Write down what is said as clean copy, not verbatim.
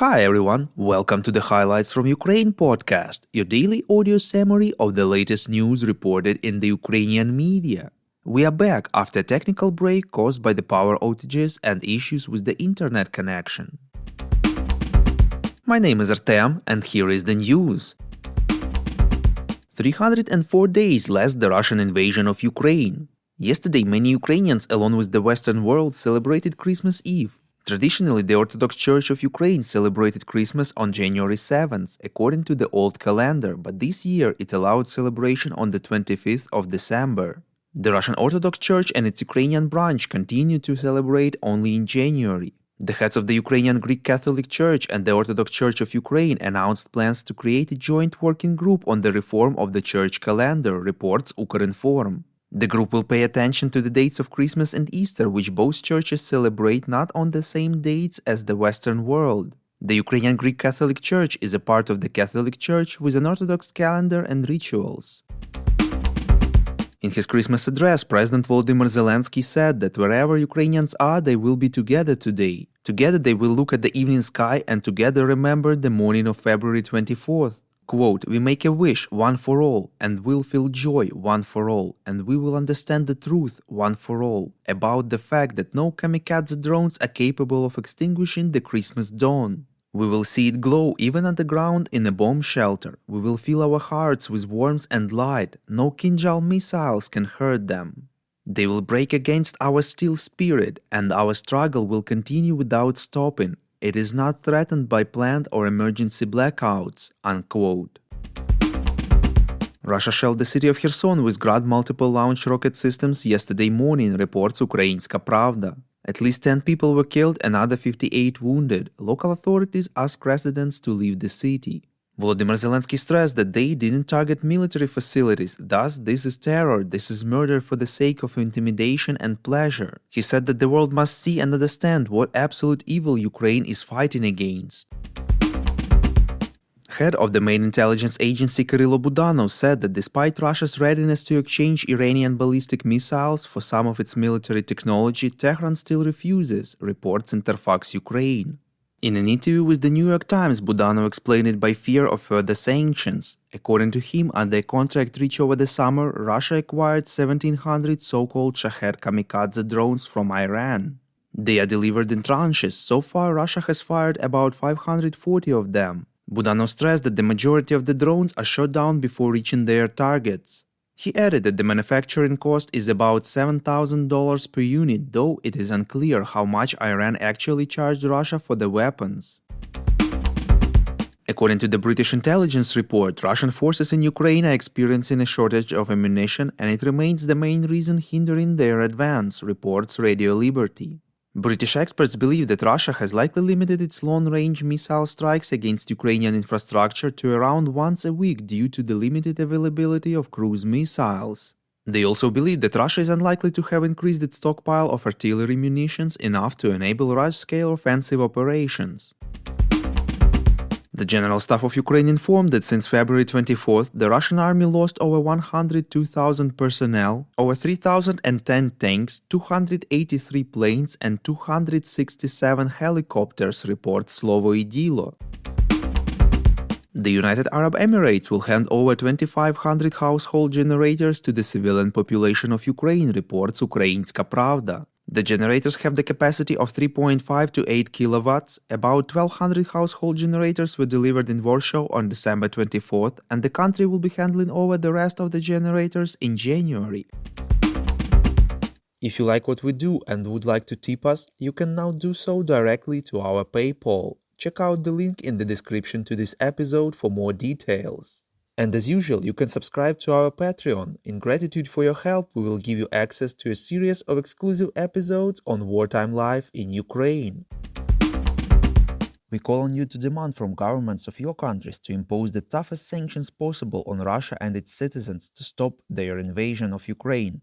Hi everyone, welcome to the Highlights from Ukraine podcast, your daily audio summary of the latest news reported in the Ukrainian media. We are back after a technical break caused by the power outages and issues with the internet connection. My name is Artem, and here is the news. 304 days left the Russian invasion of Ukraine. Yesterday, many Ukrainians, along with the Western world, celebrated Christmas Eve. Traditionally, the Orthodox Church of Ukraine celebrated Christmas on January 7th, according to the old calendar, but this year it allowed celebration on the 25th of December. The Russian Orthodox Church and its Ukrainian branch continued to celebrate only in January. The heads of the Ukrainian Greek Catholic Church and the Orthodox Church of Ukraine announced plans to create a joint working group on the reform of the church calendar, reports Ukrinform. The group will pay attention to the dates of Christmas and Easter, which both churches celebrate not on the same dates as the Western world. The Ukrainian Greek Catholic Church is a part of the Catholic Church with an Orthodox calendar and rituals. In his Christmas address, President Volodymyr Zelensky said that wherever Ukrainians are, they will be together today. Together they will look at the evening sky and together remember the morning of February 24th. Quote, "We make a wish, one for all, and we'll feel joy, one for all, and we will understand the truth, one for all, about the fact that no kamikaze drones are capable of extinguishing the Christmas dawn. We will see it glow even underground in a bomb shelter. We will fill our hearts with warmth and light. No Kinjal missiles can hurt them. They will break against our steel spirit, and our struggle will continue without stopping. It is not threatened by planned or emergency blackouts," unquote. Russia shelled the city of Kherson with Grad multiple launch rocket systems yesterday morning, reports Ukrainska Pravda. At least 10 people were killed and another 58 wounded. Local authorities asked residents to leave the city. Volodymyr Zelensky stressed that they didn't target military facilities, thus this is terror, this is murder for the sake of intimidation and pleasure. He said that the world must see and understand what absolute evil Ukraine is fighting against. Head of the main intelligence agency Kyrylo Budanov said that despite Russia's readiness to exchange Iranian ballistic missiles for some of its military technology, Tehran still refuses, reports Interfax Ukraine. In an interview with the New York Times, Budanov explained it by fear of further sanctions. According to him, under a contract reached over the summer, Russia acquired 1,700 so-called Shahed kamikaze drones from Iran. They are delivered in tranches. So far, Russia has fired about 540 of them. Budanov stressed that the majority of the drones are shot down before reaching their targets. He added that the manufacturing cost is about $7,000 per unit, though it is unclear how much Iran actually charged Russia for the weapons. According to the British intelligence report, Russian forces in Ukraine are experiencing a shortage of ammunition, and it remains the main reason hindering their advance, reports Radio Liberty. British experts believe that Russia has likely limited its long-range missile strikes against Ukrainian infrastructure to around once a week due to the limited availability of cruise missiles. They also believe that Russia is unlikely to have increased its stockpile of artillery munitions enough to enable large-scale offensive operations. The General Staff of Ukraine informed that since February 24th, the Russian army lost over 102,000 personnel, over 3,010 tanks, 283 planes, and 267 helicopters, reports Slovo i Dilo. The United Arab Emirates will hand over 2,500 household generators to the civilian population of Ukraine, reports Ukrainska Pravda. The generators have the capacity of 3.5 to 8 kilowatts. About 1,200 household generators were delivered in Warsaw on December 24th, and the country will be handing over the rest of the generators in January. If you like what we do and would like to tip us, you can now do so directly to our PayPal. Check out the link in the description to this episode for more details. And as usual, you can subscribe to our Patreon. In gratitude for your help, we will give you access to a series of exclusive episodes on wartime life in Ukraine. We call on you to demand from governments of your countries to impose the toughest sanctions possible on Russia and its citizens to stop their invasion of Ukraine.